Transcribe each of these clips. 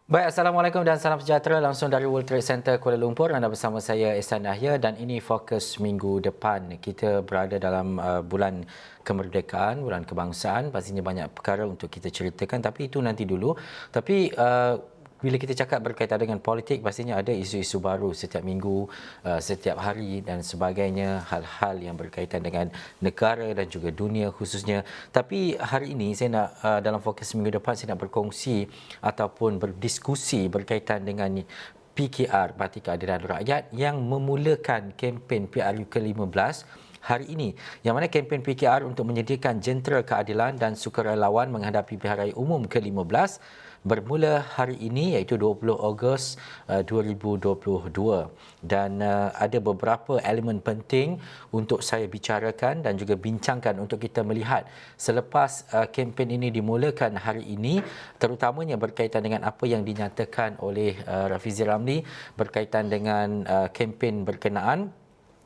Baik, Assalamualaikum dan salam sejahtera langsung dari World Trade Center Kuala Lumpur. Anda bersama saya Ehsan Dahlia dan ini fokus minggu depan. Kita berada dalam bulan kemerdekaan, bulan kebangsaan. Pastinya banyak perkara untuk kita ceritakan tapi itu nanti dulu. Tapi bila kita cakap berkaitan dengan politik, pastinya ada isu-isu baru setiap minggu, setiap hari dan sebagainya, hal-hal yang berkaitan dengan negara dan juga dunia khususnya. Tapi hari ini saya nak dalam fokus minggu depan saya nak berkongsi ataupun berdiskusi berkaitan dengan PKR, Parti Keadilan Rakyat, yang memulakan kempen PRU ke-15 hari ini, yang mana kempen PKR untuk menyediakan jentera keadilan dan sukarelawan menghadapi Pilihan Raya Umum ke-15 bermula hari ini iaitu 20 Ogos 2022 dan ada beberapa elemen penting untuk saya bicarakan dan juga bincangkan untuk kita melihat selepas kempen ini dimulakan hari ini, terutamanya berkaitan dengan apa yang dinyatakan oleh Rafizi Ramli berkaitan dengan kempen berkenaan.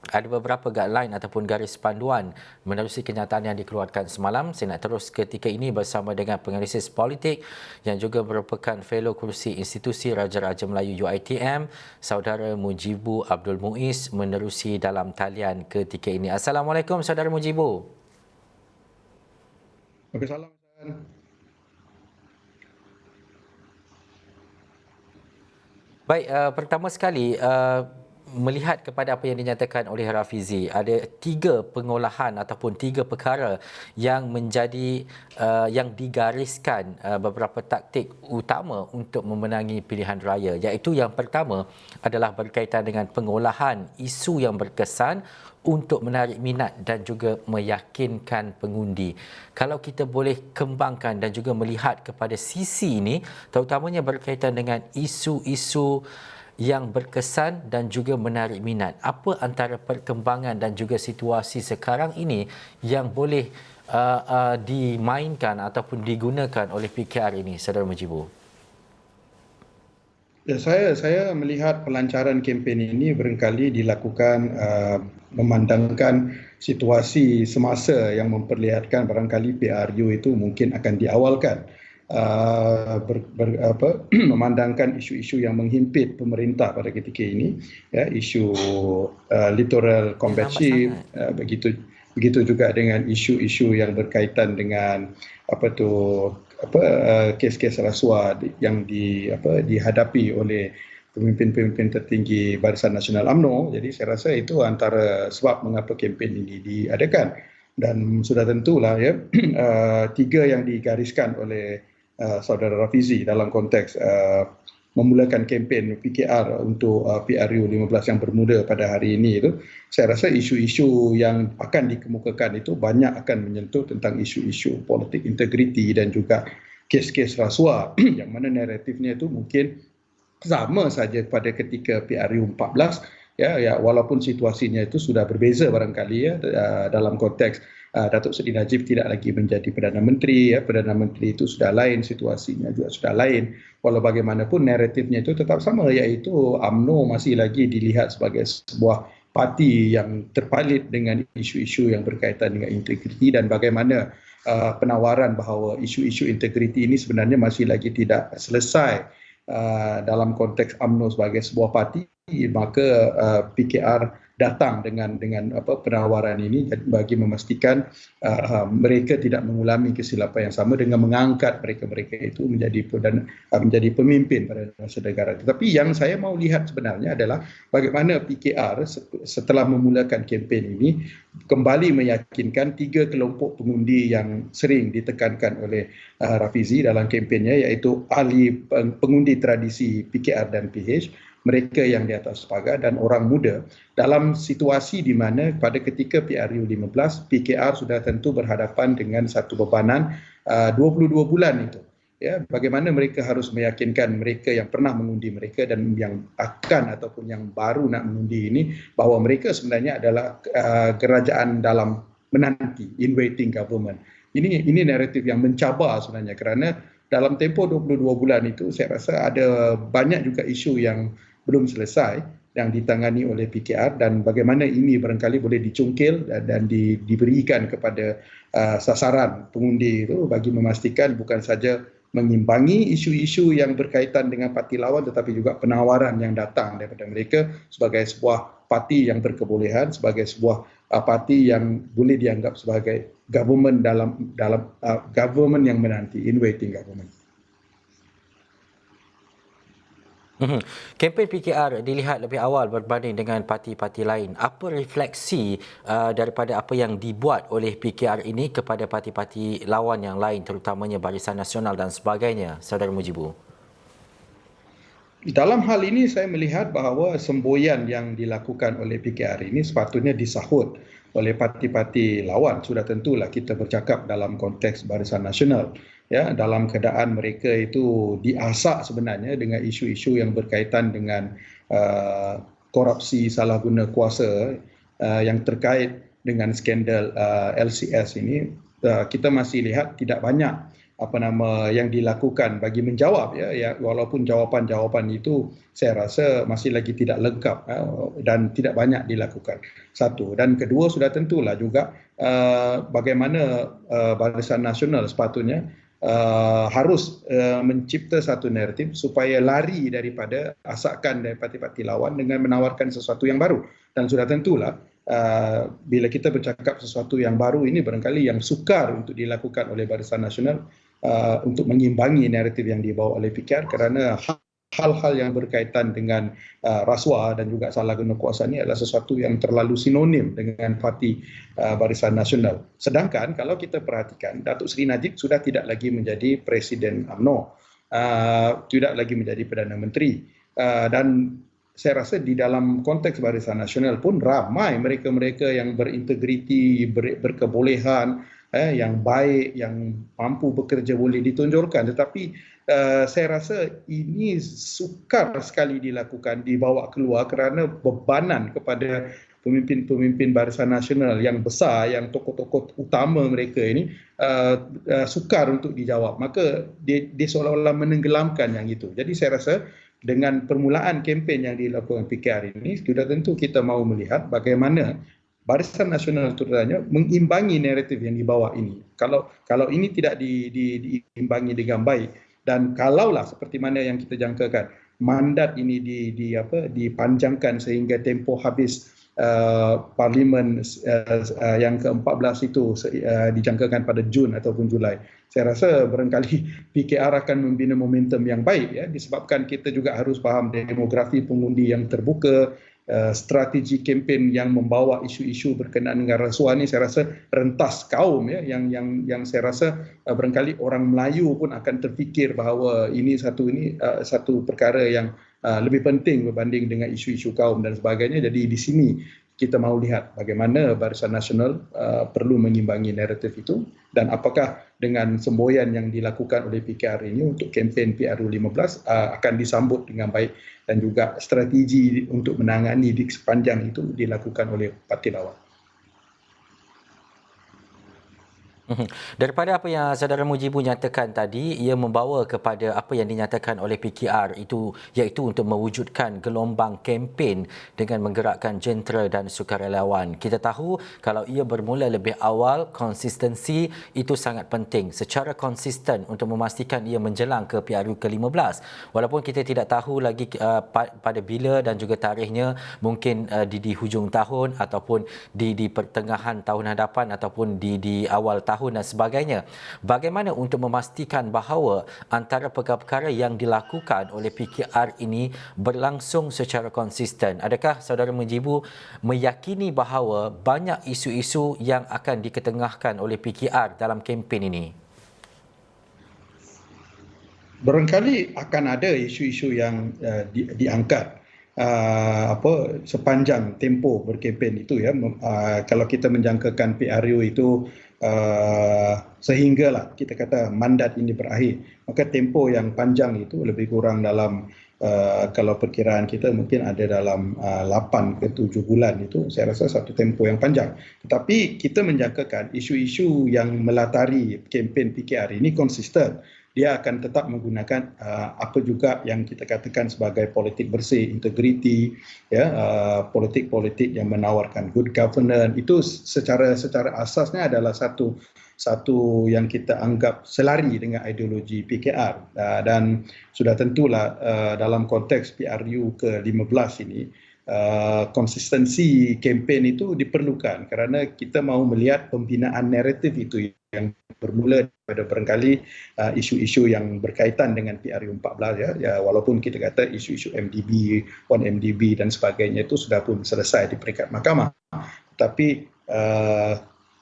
Ada beberapa guideline ataupun garis panduan menerusi kenyataan yang dikeluarkan semalam. Saya nak terus ketika ini bersama dengan penganalisis politik yang juga merupakan fellow kursi institusi Raja-Raja Melayu UiTM, Saudara Mujibu Abdul Muiz menerusi dalam talian ketika ini. Assalamualaikum Saudara Mujibu. Okey, salam. Baik, pertama sekali melihat kepada apa yang dinyatakan oleh Rafizi, ada tiga pengolahan ataupun tiga perkara yang menjadi yang digariskan beberapa taktik utama untuk memenangi pilihan raya, iaitu yang pertama adalah berkaitan dengan pengolahan isu yang berkesan untuk menarik minat dan juga meyakinkan pengundi. Kalau kita boleh kembangkan dan juga melihat kepada sisi ini, terutamanya berkaitan dengan isu-isu yang berkesan dan juga menarik minat. Apa antara perkembangan dan juga situasi sekarang ini yang boleh dimainkan ataupun digunakan oleh PKR ini, Saudara Mujibu? Ya, saya melihat pelancaran kempen ini barangkali dilakukan memandangkan situasi semasa yang memperlihatkan barangkali PRU itu mungkin akan diawalkan. Memandangkan isu-isu yang menghimpit pemerintah pada ketika ini, ya, isu littoral combatship, begitu juga dengan isu-isu yang berkaitan dengan kes-kes rasuah yang dihadapi oleh pemimpin-pemimpin tertinggi Barisan Nasional UMNO. Jadi saya rasa itu antara sebab mengapa kempen ini diadakan. Dan sudah tentulah ya, tiga yang digariskan oleh Saudara Rafizi dalam konteks memulakan kempen PKR untuk PRU 15 yang bermula pada hari ini itu, saya rasa isu-isu yang akan dikemukakan itu banyak akan menyentuh tentang isu-isu politik integriti dan juga kes-kes rasuah yang mana naratifnya itu mungkin sama saja pada ketika PRU 14, ya walaupun situasinya itu sudah berbeza barangkali ya, dalam konteks Datuk Seri Najib tidak lagi menjadi Perdana Menteri, ya, Perdana Menteri itu sudah lain, situasinya juga sudah lain. Walau bagaimanapun naratifnya itu tetap sama, iaitu UMNO masih lagi dilihat sebagai sebuah parti yang terpalit dengan isu-isu yang berkaitan dengan integriti dan bagaimana penawaran bahawa isu-isu integriti ini sebenarnya masih lagi tidak selesai dalam konteks UMNO sebagai sebuah parti, maka PKR datang dengan penawaran ini bagi memastikan mereka tidak mengulangi kesilapan yang sama dengan mengangkat mereka-mereka itu menjadi pemimpin pada masa negara. Tetapi yang saya mau lihat sebenarnya adalah bagaimana PKR setelah memulakan kempen ini kembali meyakinkan tiga kelompok pengundi yang sering ditekankan oleh Rafizi dalam kempennya, iaitu ahli pengundi tradisi PKR dan PH, mereka yang di atas pagar dan orang muda, dalam situasi di mana pada ketika PRU 15, PKR sudah tentu berhadapan dengan satu bebanan 22 bulan itu. Ya, bagaimana mereka harus meyakinkan mereka yang pernah mengundi mereka dan yang akan ataupun yang baru nak mengundi ini bahawa mereka sebenarnya adalah kerajaan dalam menanti, in waiting government. Ini naratif yang mencabar sebenarnya, kerana dalam tempoh 22 bulan itu saya rasa ada banyak juga isu yang belum selesai yang ditangani oleh PKR dan bagaimana ini barangkali boleh dicungkil dan diberikan kepada sasaran pengundi itu bagi memastikan bukan saja mengimbangi isu-isu yang berkaitan dengan parti lawan, tetapi juga penawaran yang datang daripada mereka sebagai sebuah parti yang berkebolehan, sebagai sebuah parti yang boleh dianggap sebagai government dalam government yang menanti, in waiting government. Kempen PKR dilihat lebih awal berbanding dengan parti-parti lain. Apa refleksi daripada apa yang dibuat oleh PKR ini kepada parti-parti lawan yang lain, terutamanya Barisan Nasional dan sebagainya, Saudara Mujibu? Dalam hal ini saya melihat bahawa semboyan yang dilakukan oleh PKR ini sepatutnya disahut oleh parti-parti lawan. Sudah tentulah kita bercakap dalam konteks Barisan Nasional, ya, dalam keadaan mereka itu diasak sebenarnya dengan isu-isu yang berkaitan dengan korupsi, salah guna kuasa yang terkait dengan skandal LCS ini. Kita masih lihat tidak banyak yang dilakukan bagi menjawab, ya, walaupun jawapan-jawapan itu saya rasa masih lagi tidak lengkap dan tidak banyak dilakukan. Satu, dan kedua sudah tentulah juga bagaimana Barisan Nasional sepatutnya harus mencipta satu naratif supaya lari daripada asakan dari parti-parti lawan dengan menawarkan sesuatu yang baru. Dan sudah tentulah bila kita bercakap sesuatu yang baru ini barangkali yang sukar untuk dilakukan oleh Barisan Nasional untuk mengimbangi naratif yang dibawa oleh PKR, kerana hal-hal yang berkaitan dengan rasuah dan juga salah guna kuasa ini adalah sesuatu yang terlalu sinonim dengan parti Barisan Nasional. Sedangkan kalau kita perhatikan, Datuk Seri Najib sudah tidak lagi menjadi Presiden UMNO, tidak lagi menjadi Perdana Menteri, dan saya rasa di dalam konteks Barisan Nasional pun ramai mereka-mereka yang berintegriti, berkebolehan, yang baik, yang mampu bekerja boleh ditonjolkan. Tetapi saya rasa ini sukar sekali dilakukan, dibawa keluar kerana bebanan kepada pemimpin-pemimpin Barisan Nasional yang besar, yang tokoh-tokoh utama mereka ini sukar untuk dijawab. Maka dia seolah-olah menenggelamkan yang itu. Jadi saya rasa dengan permulaan kempen yang dilakukan PKR ini, sudah tentu kita mahu melihat bagaimana Barisan Nasional terutamanya mengimbangi naratif yang dibawa ini. Kalau ini tidak diimbangi dengan baik, dan kalaulah seperti mana yang kita jangkakan, mandat ini dipanjangkan sehingga tempoh habis Parlimen yang ke-14 itu dijangkakan pada Jun ataupun Julai. Saya rasa barangkali PKR akan membina momentum yang baik, ya, disebabkan kita juga harus faham demografi pengundi yang terbuka, strategi kempen yang membawa isu-isu berkenaan dengan rasuah ini saya rasa rentas kaum, ya, yang saya rasa barangkali orang Melayu pun akan terfikir bahawa ini satu perkara yang lebih penting berbanding dengan isu-isu kaum dan sebagainya. Jadi di sini kita mahu lihat bagaimana Barisan Nasional perlu mengimbangi naratif itu, dan apakah dengan semboyan yang dilakukan oleh PKR ini untuk kempen PRU15 akan disambut dengan baik, dan juga strategi untuk menangani di sepanjang itu dilakukan oleh parti lawan. Daripada apa yang Saudara Mujibu nyatakan tadi, ia membawa kepada apa yang dinyatakan oleh PKR itu, iaitu untuk mewujudkan gelombang kempen dengan menggerakkan jentera dan sukarelawan. Kita tahu kalau ia bermula lebih awal, konsistensi itu sangat penting. Secara konsisten untuk memastikan ia menjelang ke PRU ke-15. Walaupun kita tidak tahu lagi pada bila dan juga tarikhnya, mungkin di hujung tahun ataupun di pertengahan tahun hadapan ataupun di awal tahun dan sebagainya. Bagaimana untuk memastikan bahawa antara perkara-perkara yang dilakukan oleh PKR ini berlangsung secara konsisten? Adakah Saudara Mujibu meyakini bahawa banyak isu-isu yang akan diketengahkan oleh PKR dalam kempen ini? Barangkali akan ada isu-isu yang diangkat sepanjang tempoh berkempen itu, ya. Kalau kita menjangkakan PRU itu sehinggalah kita kata mandat ini berakhir, maka tempoh yang panjang itu lebih kurang dalam kalau perkiraan kita mungkin ada dalam 8 ke 7 bulan. Itu saya rasa satu tempoh yang panjang. Tetapi kita menjangkakan isu-isu yang melatari kempen PKR ini konsisten. dia akan tetap menggunakan apa juga yang kita katakan sebagai politik bersih, integriti, ya, politik-politik yang menawarkan good governance. Itu secara asasnya adalah satu yang kita anggap selari dengan ideologi PKR, dan sudah tentulah dalam konteks PRU ke-15 ini konsistensi kempen itu diperlukan kerana kita mahu melihat pembinaan naratif itu yang bermula daripada barangkali isu-isu yang berkaitan dengan PRU 14, ya, walaupun kita kata isu-isu MDB, 1MDB dan sebagainya itu sudah pun selesai di peringkat mahkamah, tapi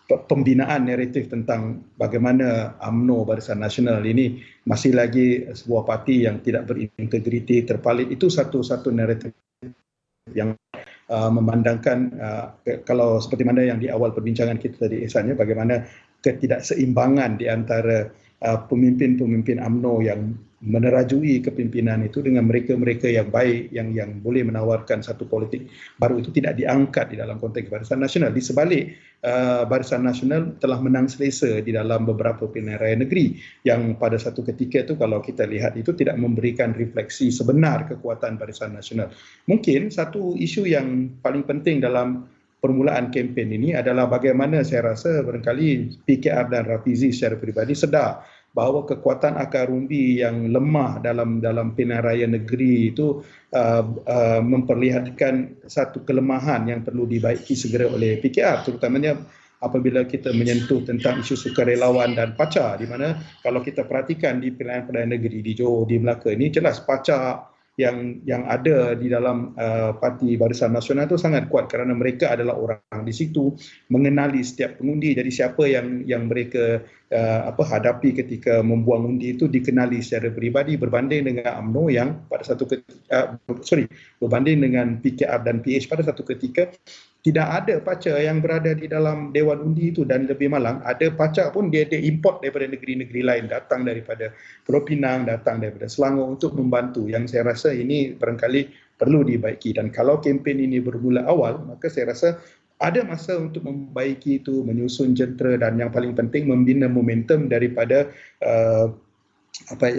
pembinaan naratif tentang bagaimana UMNO Barisan Nasional ini masih lagi sebuah parti yang tidak berintegriti, terpalit, itu satu naratif yang memandangkan kalau seperti mana yang di awal perbincangan kita tadi Ihsan, bagaimana ketidakseimbangan di antara pemimpin-pemimpin UMNO yang menerajui kepimpinan itu dengan mereka-mereka yang baik, yang boleh menawarkan satu politik baru, itu tidak diangkat di dalam konteks Barisan Nasional. Di sebalik, Barisan Nasional telah menang selesa di dalam beberapa pilihan raya negeri yang pada satu ketika itu kalau kita lihat itu tidak memberikan refleksi sebenar kekuatan Barisan Nasional. Mungkin satu isu yang paling penting dalam permulaan kempen ini adalah bagaimana saya rasa barangkali PKR dan Rafizi secara peribadi sedar bahawa kekuatan akar umbi yang lemah dalam pilihan raya negeri itu memperlihatkan satu kelemahan yang perlu dibaiki segera oleh PKR, terutamanya apabila kita menyentuh tentang isu sukarelawan dan pacak, di mana kalau kita perhatikan di pilihan-pilihan negeri di Johor, di Melaka ini jelas pacak yang ada di dalam Parti Barisan Nasional itu sangat kuat kerana mereka adalah orang di situ, mengenali setiap pengundi. Jadi siapa yang mereka hadapi ketika membuang undi itu dikenali secara peribadi, berbanding dengan UMNO yang pada satu berbanding dengan PKR dan PH pada satu ketika tidak ada pacak yang berada di dalam Dewan Undi itu, dan lebih malang ada pacak pun dia import daripada negeri-negeri lain, datang daripada Pulau Pinang, datang daripada Selangor untuk membantu, yang saya rasa ini barangkali perlu dibaiki. Dan kalau kempen ini bermula awal, maka saya rasa ada masa untuk membaiki itu, menyusun jentera, dan yang paling penting membina momentum daripada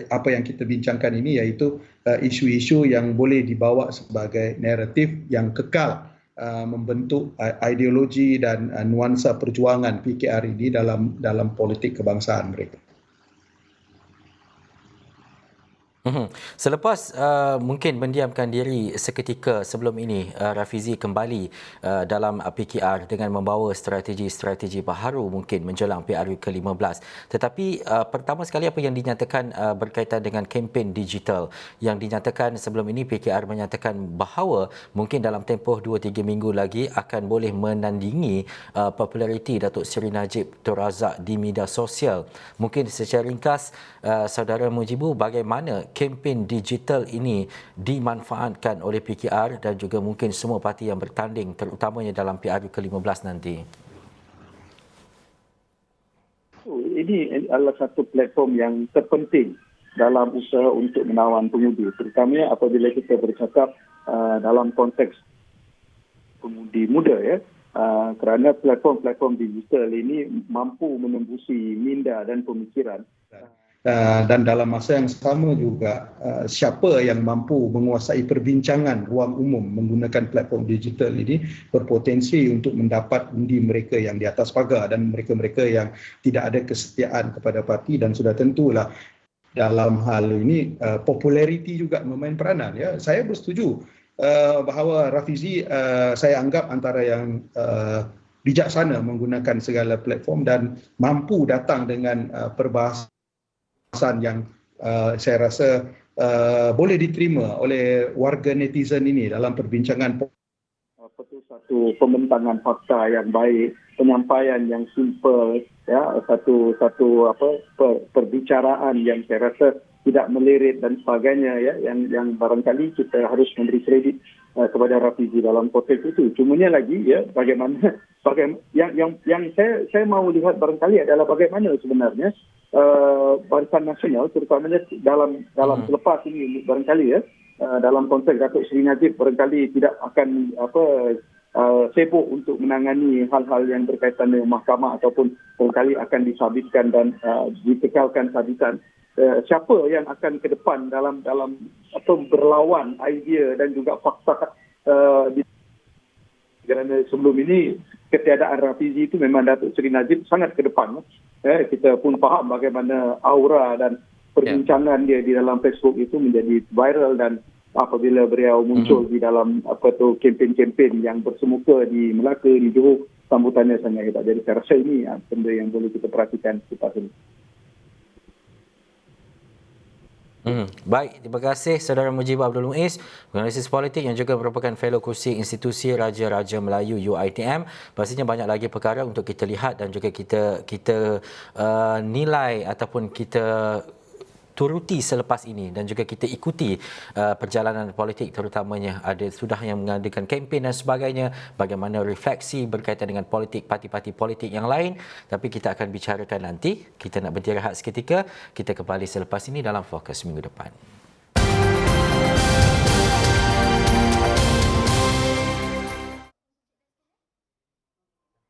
apa yang kita bincangkan ini, iaitu isu-isu yang boleh dibawa sebagai naratif yang kekal membentuk ideologi dan nuansa perjuangan PKR ini dalam politik kebangsaan mereka. Selepas mungkin mendiamkan diri seketika sebelum ini, Rafizi kembali dalam PKR dengan membawa strategi-strategi baharu mungkin menjelang PRU ke-15. Tetapi pertama sekali apa yang dinyatakan berkaitan dengan kempen digital yang dinyatakan sebelum ini, PKR menyatakan bahawa mungkin dalam tempoh 2-3 minggu lagi akan boleh menandingi populariti Datuk Seri Najib Tun Razak di media sosial. Mungkin secara ringkas, Saudara Mujibu, bagaimana kempen digital ini dimanfaatkan oleh PKR dan juga mungkin semua parti yang bertanding, terutamanya dalam PRU ke-15 nanti? Ini adalah satu platform yang terpenting dalam usaha untuk menawan pengundi, terutamanya apabila kita bercakap dalam konteks pengundi muda, kerana platform-platform digital ini mampu menembusi minda dan pemikiran. Dan dalam masa yang sama juga siapa yang mampu menguasai perbincangan ruang umum menggunakan platform digital ini berpotensi untuk mendapat undi mereka yang di atas pagar dan mereka-mereka yang tidak ada kesetiaan kepada parti. Dan sudah tentulah dalam hal ini populariti juga memain peranan. Saya bersetuju bahawa Rafizi saya anggap antara yang bijaksana menggunakan segala platform dan mampu datang dengan perbahasan yang saya rasa boleh diterima oleh warga netizen ini dalam perbincangan. Satu pembentangan fakta yang baik, penyampaian yang simple, satu perbicaraan yang saya rasa tidak melirit dan sebagainya, yang barangkali kita harus memberi kredit kepada Rafizi dalam konteks itu. Cumanya lagi, bagaimana yang saya mahu lihat barangkali adalah bagaimana sebenarnya Barisan Nasional, terutamanya dalam selepas ini barangkali dalam konteks Datuk Seri Najib barangkali tidak akan sibuk untuk menangani hal-hal yang berkaitan dengan mahkamah ataupun barangkali akan disabitkan dan dikekalkan sabitan. siapa yang akan ke depan dalam berlawan idea dan juga fakta kerana sebelum ini ketiadaan Rafizi itu memang Datuk Seri Najib sangat ke depan. Kita pun faham bagaimana aura dan perbincangan dia di dalam Facebook itu menjadi viral, dan apabila beliau muncul di dalam kempen-kempen yang bersemuka di Melaka, di Johor, sambutannya sangat hebat. Jadi saya rasa ini benda yang boleh kita perhatikan selepas ini. Baik, terima kasih Saudara Mujib Abdul Muiz, analisis politik yang juga merupakan fellow kursi Institusi Raja-Raja Melayu UiTM. Pastinya banyak lagi perkara untuk kita lihat dan juga kita nilai ataupun kita turuti selepas ini, dan juga kita ikuti perjalanan politik, terutamanya sudah yang mengadakan kempen dan sebagainya, bagaimana refleksi berkaitan dengan politik, parti-parti politik yang lain. Tapi kita akan bicarakan nanti. Kita nak berhenti rehat seketika, kita kembali selepas ini dalam Fokus minggu depan.